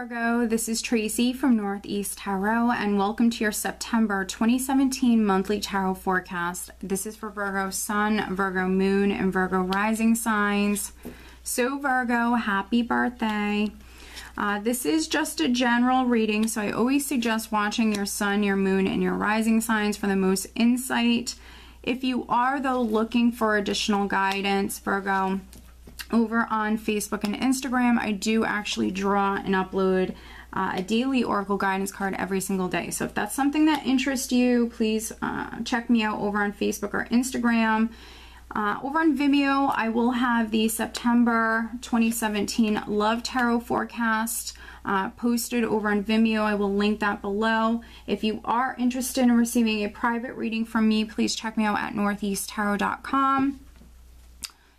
Virgo, this is Tracy from Northeast Tarot, and welcome to your September 2017 monthly tarot forecast. This is for Virgo Sun, Virgo Moon, and Virgo Rising signs. So Virgo, happy birthday. This is just a general reading, so I always suggest watching your Sun, your Moon, and your Rising signs for the most insight. If you are, though, looking for additional guidance, Virgo, over on Facebook and Instagram, I do actually draw and upload a daily oracle guidance card every single day. So if that's something that interests you, please check me out over on Facebook or Instagram. Over on Vimeo, I will have the September 2017 Love Tarot Forecast posted over on Vimeo. I will link that below. If you are interested in receiving a private reading from me, please check me out at northeasttarot.com.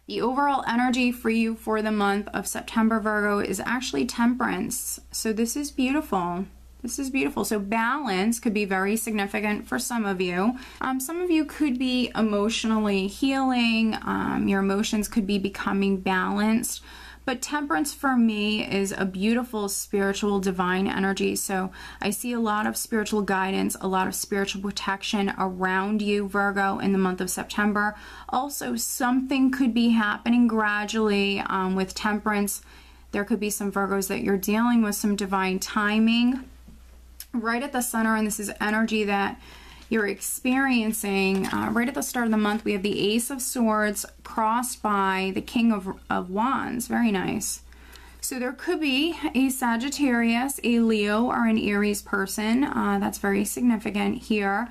The overall energy for you for the month of September, Virgo, is actually Temperance. So this is beautiful. This is beautiful. So balance could be very significant for some of you. Some of you could be emotionally healing. Your emotions could be becoming balanced. But Temperance for me is a beautiful spiritual divine energy. So I see a lot of spiritual guidance, a lot of spiritual protection around you, Virgo, in the month of September. Also, something could be happening gradually with Temperance. There could be some Virgos that you're dealing with some divine timing right at the center, and this is energy that you're experiencing. Right at the start of the month, we have the Ace of Swords crossed by the King of Wands. Very nice. So there could be a Sagittarius, a Leo, or an Aries person. That's very significant here.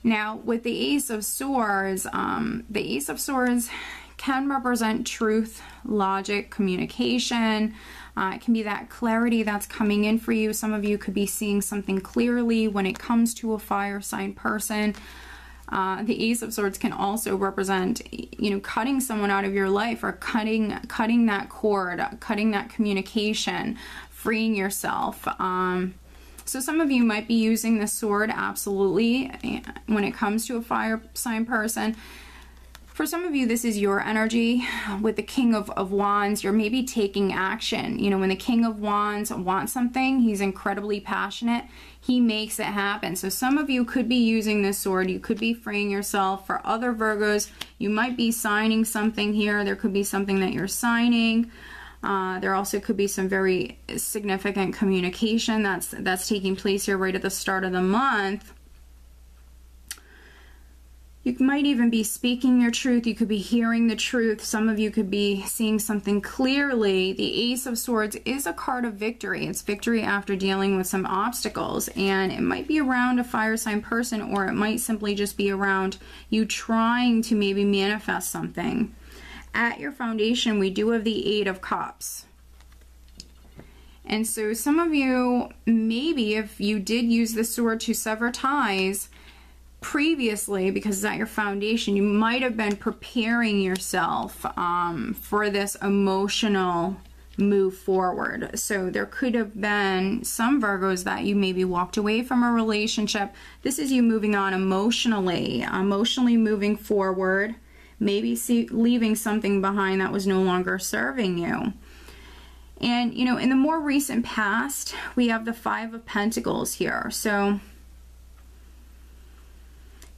Now, with the Ace of Swords can represent truth, logic, communication. It can be that clarity that's coming in for you. Some of you could be seeing something clearly when it comes to a fire sign person. The Ace of Swords can also represent, cutting someone out of your life, or cutting that cord, cutting that communication, freeing yourself. So some of you might be using the sword, absolutely, when it comes to a fire sign person. For some of you, this is your energy. With the King of Wands, you're maybe taking action. When the King of Wands wants something, he's incredibly passionate. He makes it happen. So some of you could be using this sword. You could be freeing yourself. For other Virgos, you might be signing something here. There could be something that you're signing. There also could be some very significant communication that's taking place here right at the start of the month. You might even be speaking your truth. You could be hearing the truth. Some of you could be seeing something clearly. The Ace of Swords is a card of victory. It's victory after dealing with some obstacles. And it might be around a fire sign person, or it might simply just be around you trying to maybe manifest something. At your foundation, we do have the Eight of Cups. And so some of you, maybe if you did use the sword to sever ties previously, because it's at your foundation, you might have been preparing yourself for this emotional move forward. So there could have been some Virgos that you maybe walked away from a relationship. This is you moving on emotionally moving forward, maybe leaving something behind that was no longer serving you. And in the more recent past, we have the Five of Pentacles here. So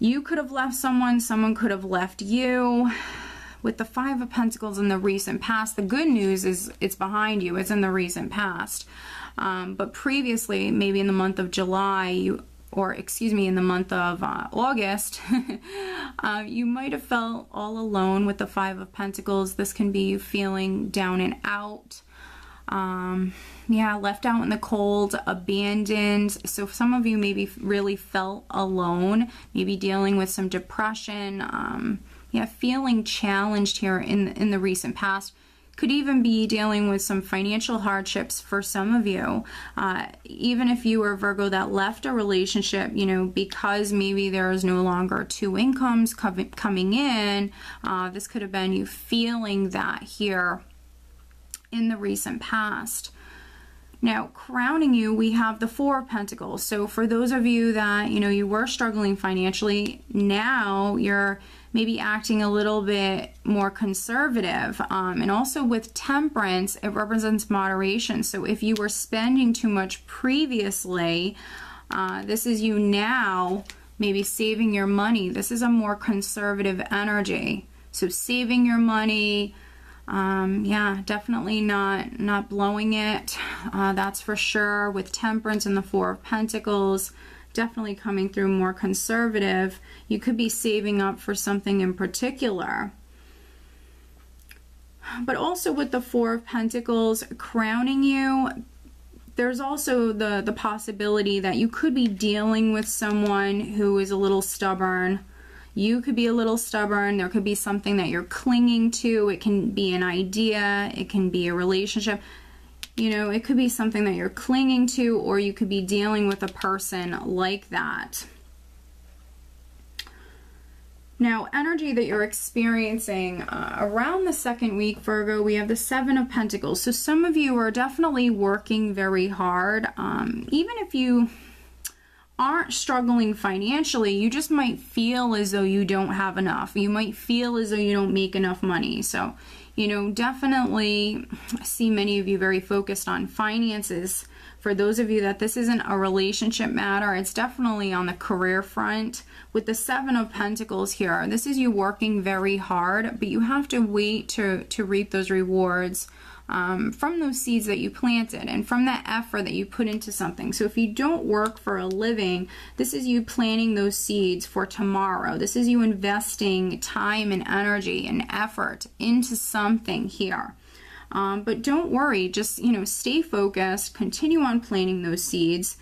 you could have left someone could have left you. With the Five of Pentacles in the recent past, the good news is it's behind you. It's in the recent past. But previously, maybe in the month of July, in the month of August, you might have felt all alone with the Five of Pentacles. This can be you feeling down and out. Left out in the cold, abandoned. So some of you maybe really felt alone, maybe dealing with some depression, feeling challenged here in the recent past. Could even be dealing with some financial hardships for some of you. Even if you were Virgo that left a relationship, because maybe there is no longer two incomes coming in, this could have been you feeling that here in the recent past. Now, crowning you, we have the Four of Pentacles. So for those of you that, you know, you were struggling financially, now you're maybe acting a little bit more conservative. And also with Temperance, it represents moderation. So if you were spending too much previously, this is you now maybe saving your money. This is a more conservative energy. So saving your money, yeah, definitely not blowing it. That's for sure. With Temperance and the Four of Pentacles, definitely coming through more conservative. You could be saving up for something in particular. But also with the Four of Pentacles crowning you, there's also the possibility that you could be dealing with someone who is a little stubborn. You could be a little stubborn. There could be something that you're clinging to. It can be an idea. It can be a relationship. You know, it could be something that you're clinging to, or you could be dealing with a person like that. Now, energy that you're experiencing around the second week, Virgo, we have the Seven of Pentacles. So some of you are definitely working very hard. Even if you aren't struggling financially, you just might feel as though you don't have enough. You might feel as though you don't make enough money. So, you know, definitely see many of you very focused on finances. For those of you that this isn't a relationship matter, it's definitely on the career front. With the Seven of Pentacles here, this is you working very hard, but you have to wait to reap those rewards from those seeds that you planted and from that effort that you put into something. So if you don't work for a living, this is you planting those seeds for tomorrow. This is you investing time and energy and effort into something here. But don't worry, just, you know, stay focused, continue on planting those seeds.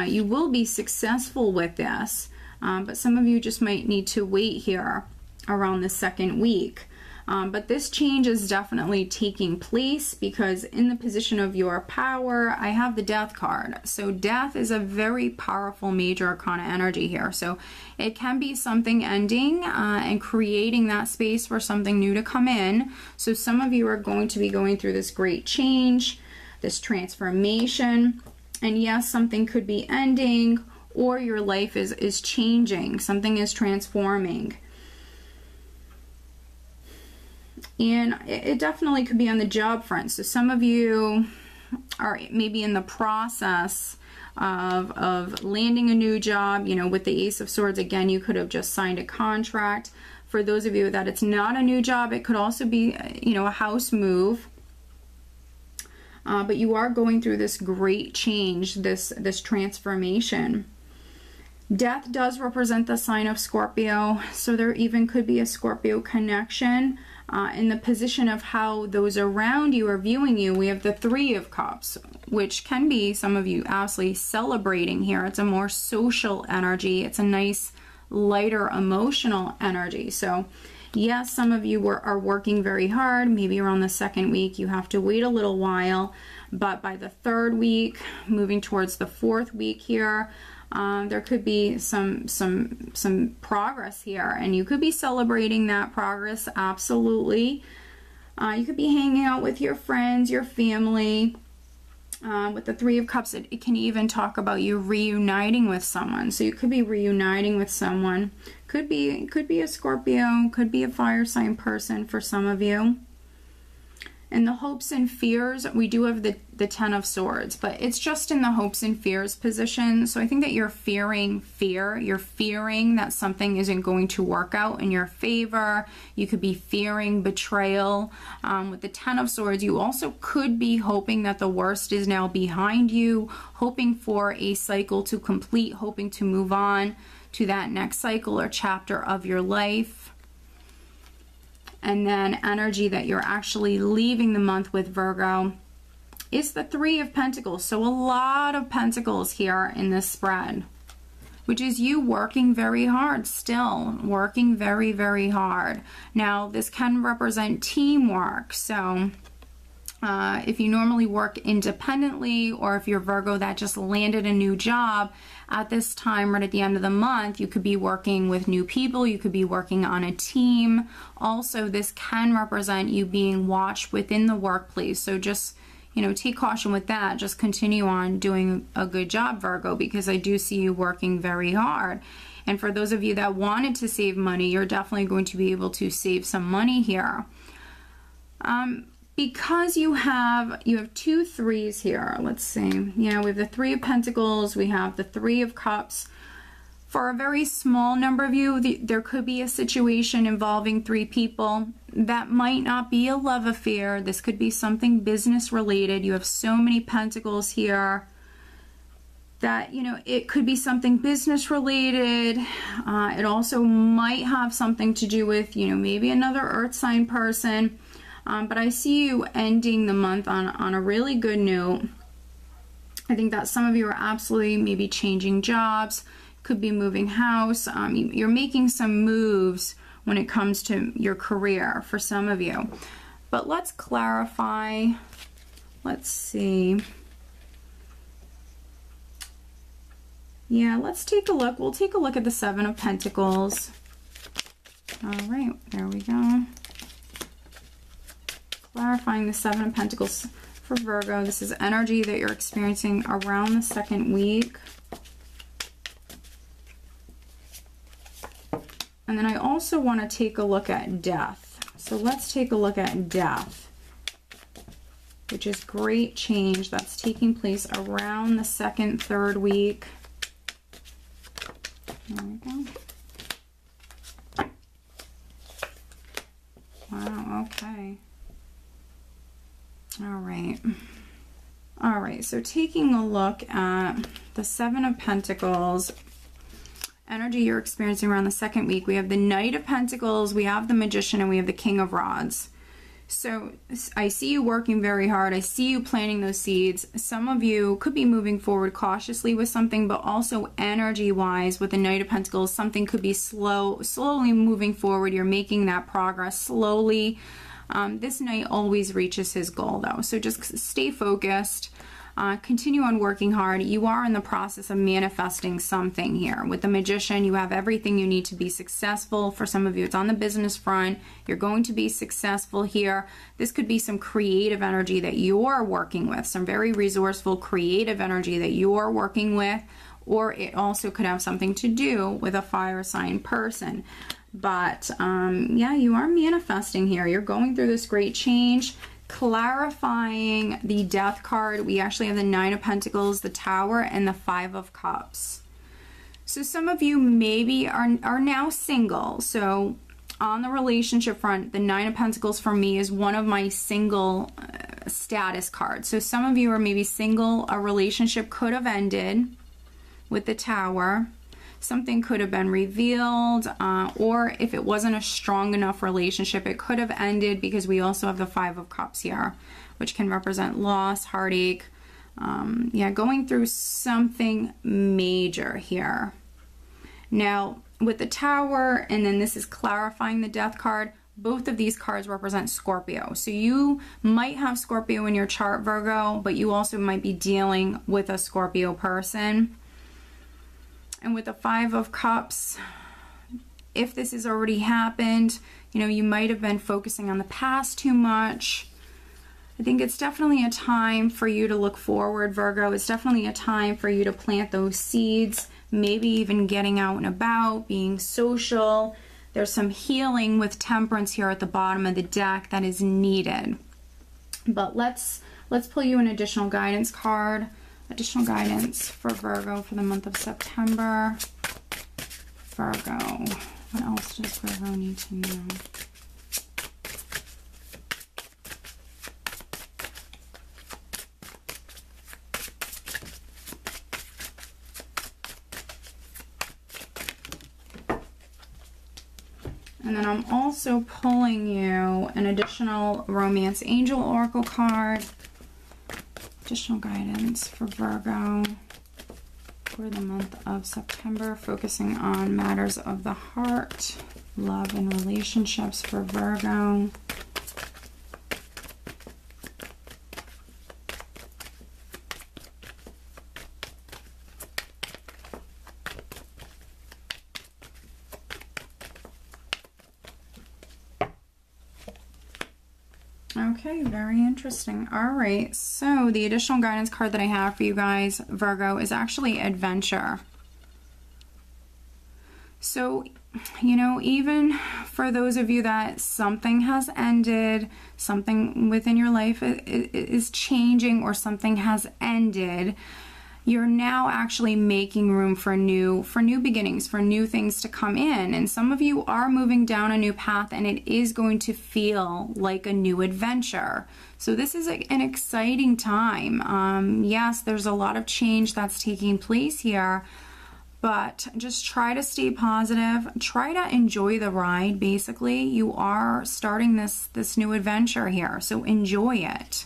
You will be successful with this, but some of you just might need to wait here around the second week. But this change is definitely taking place because in the position of your power, I have the Death card. So death is a very powerful major arcana energy here. So it can be something ending and creating that space for something new to come in. So some of you are going to be going through this great change, this transformation. And yes, something could be ending, or your life is changing. Something is transforming. And it definitely could be on the job front. So some of you are maybe in the process of landing a new job. You know, with the Ace of Swords, again, you could have just signed a contract. For those of you that it's not a new job, it could also be, you know, a house move. But you are going through this great change, this transformation. Death does represent the sign of Scorpio, so there even could be a Scorpio connection. In the position of how those around you are viewing you, we have the Three of Cups, which can be some of you absolutely celebrating here. It's a more social energy. It's a nice, lighter, emotional energy. So yes, some of you are working very hard. Maybe around the second week, you have to wait a little while. But by the third week, moving towards the fourth week here, there could be some progress here, and you could be celebrating that progress. Absolutely. You could be hanging out with your friends, your family. With the Three of Cups, it can even talk about you reuniting with someone. So you could be reuniting with someone. Could be a Scorpio, could be a fire sign person for some of you. In the hopes and fears, we do have the Ten of Swords, but it's just in the hopes and fears position. So I think that you're fearing fear. You're fearing that something isn't going to work out in your favor. You could be fearing betrayal. With the Ten of Swords, you also could be hoping that the worst is now behind you, hoping for a cycle to complete, hoping to move on to that next cycle or chapter of your life. And then energy that you're actually leaving the month with, Virgo, is the Three of Pentacles. So a lot of pentacles here in this spread, which is you working very hard, still working very, very hard. Now, this can represent teamwork. So if you normally work independently, or if you're Virgo that just landed a new job, at this time, right at the end of the month, you could be working with new people. You could be working on a team. Also, this can represent you being watched within the workplace. So just, you know, take caution with that. Just continue on doing a good job, Virgo, because I do see you working very hard. And for those of you that wanted to save money, you're definitely going to be able to save some money here. Because you have 2 3s here. Let's see. Yeah, we have the 3 of Pentacles. We have the 3 of Cups. For a very small number of you, there could be a situation involving 3 people. That might not be a love affair. This could be something business related. You have so many Pentacles here that, you know, it could be something business related. It also might have something to do with, you know, maybe another earth sign person. But I see you ending the month on a really good note. I think that some of you are absolutely maybe changing jobs, could be moving house. You're making some moves when it comes to your career for some of you. But let's clarify. Let's see. Yeah, let's take a look. We'll take a look at the 7 of Pentacles. All right, there we go. Clarifying the 7 of Pentacles for Virgo. This is energy that you're experiencing around the 2nd week. And then I also want to take a look at death. So let's take a look at death, which is great change that's taking place around the 2nd, 3rd week. There we go. Wow, okay. All right, so taking a look at the 7 of Pentacles, energy you're experiencing around the 2nd week, we have the Knight of Pentacles, we have the Magician, and we have the King of Rods. So I see you working very hard. I see you planting those seeds. Some of you could be moving forward cautiously with something, but also energy-wise with the Knight of Pentacles, something could be slowly moving forward. You're making that progress slowly. This Knight always reaches his goal though, so just stay focused. Continue on working hard. You are in the process of manifesting something here. With the Magician, you have everything you need to be successful. For some of you, it's on the business front. You're going to be successful here. This could be some creative energy that you're working with, some very resourceful, creative energy that you're working with, or it also could have something to do with a fire sign person. But yeah, you are manifesting here. You're going through this great change. Clarifying the Death card, we actually have the 9 of Pentacles, the Tower, and the 5 of Cups. So some of you maybe are now single. So on the relationship front, the 9 of Pentacles for me is one of my single status cards. So some of you are maybe single. A relationship could have ended with the Tower. Something could have been revealed, or if it wasn't a strong enough relationship, it could have ended, because we also have the 5 of Cups here, which can represent loss, heartache. Yeah, going through something major here. Now, with the Tower, and then this is clarifying the Death card, both of these cards represent Scorpio. So you might have Scorpio in your chart, Virgo, but you also might be dealing with a Scorpio person. And with the 5 of Cups, if this has already happened, you know, you might have been focusing on the past too much. I think it's definitely a time for you to look forward, Virgo. It's definitely a time for you to plant those seeds, maybe even getting out and about, being social. There's some healing with Temperance here at the bottom of the deck that is needed. But let's pull you an additional guidance card. Additional guidance for Virgo for the month of September. Virgo. What else does Virgo need to know? And then I'm also pulling you an additional Romance Angel Oracle card. Additional guidance for Virgo for the month of September, focusing on matters of the heart, love, and relationships for Virgo. Okay, very interesting. All right, so the additional guidance card that I have for you guys, Virgo, is actually adventure. So, you know, even for those of you that something has ended, something within your life is changing, or something has ended, you're now actually making room for new beginnings, for new things to come in. And some of you are moving down a new path, and it is going to feel like a new adventure. So this is an exciting time. Yes, there's a lot of change that's taking place here, but just try to stay positive. Try to enjoy the ride, basically. You are starting this new adventure here, so enjoy it.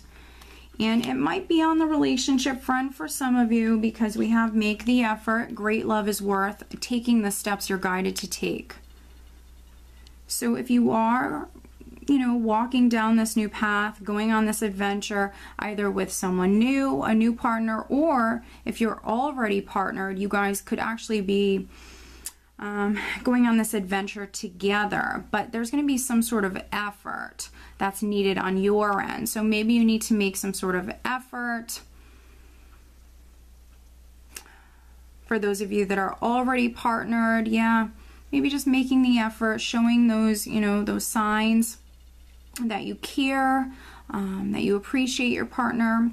And it might be on the relationship front for some of you, because we have make the effort. Great love is worth taking the steps you're guided to take. So if you are, you know, walking down this new path, going on this adventure, either with someone new, a new partner, or if you're already partnered, you guys could actually be going on this adventure together. But there's going to be some sort of effort that's needed on your end. So maybe you need to make some sort of effort. For those of you that are already partnered, yeah, maybe just making the effort, showing those, you know, those signs that you care, that you appreciate your partner,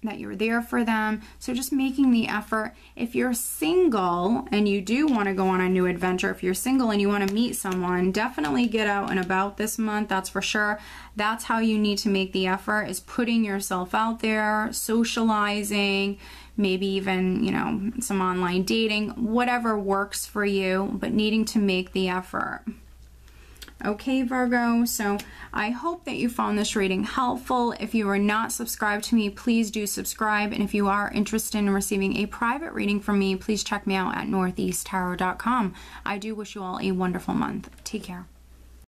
that you're there for them. So just making the effort. If you're single and you do want to go on a new adventure, if you're single and you want to meet someone, definitely get out and about this month, that's for sure. That's how you need to make the effort, is putting yourself out there, socializing, maybe even, you know, some online dating, whatever works for you, but needing to make the effort. Okay, Virgo, so I hope that you found this reading helpful. If you are not subscribed to me, please do subscribe. And if you are interested in receiving a private reading from me, please check me out at northeasttarot.com. I do wish you all a wonderful month. Take care.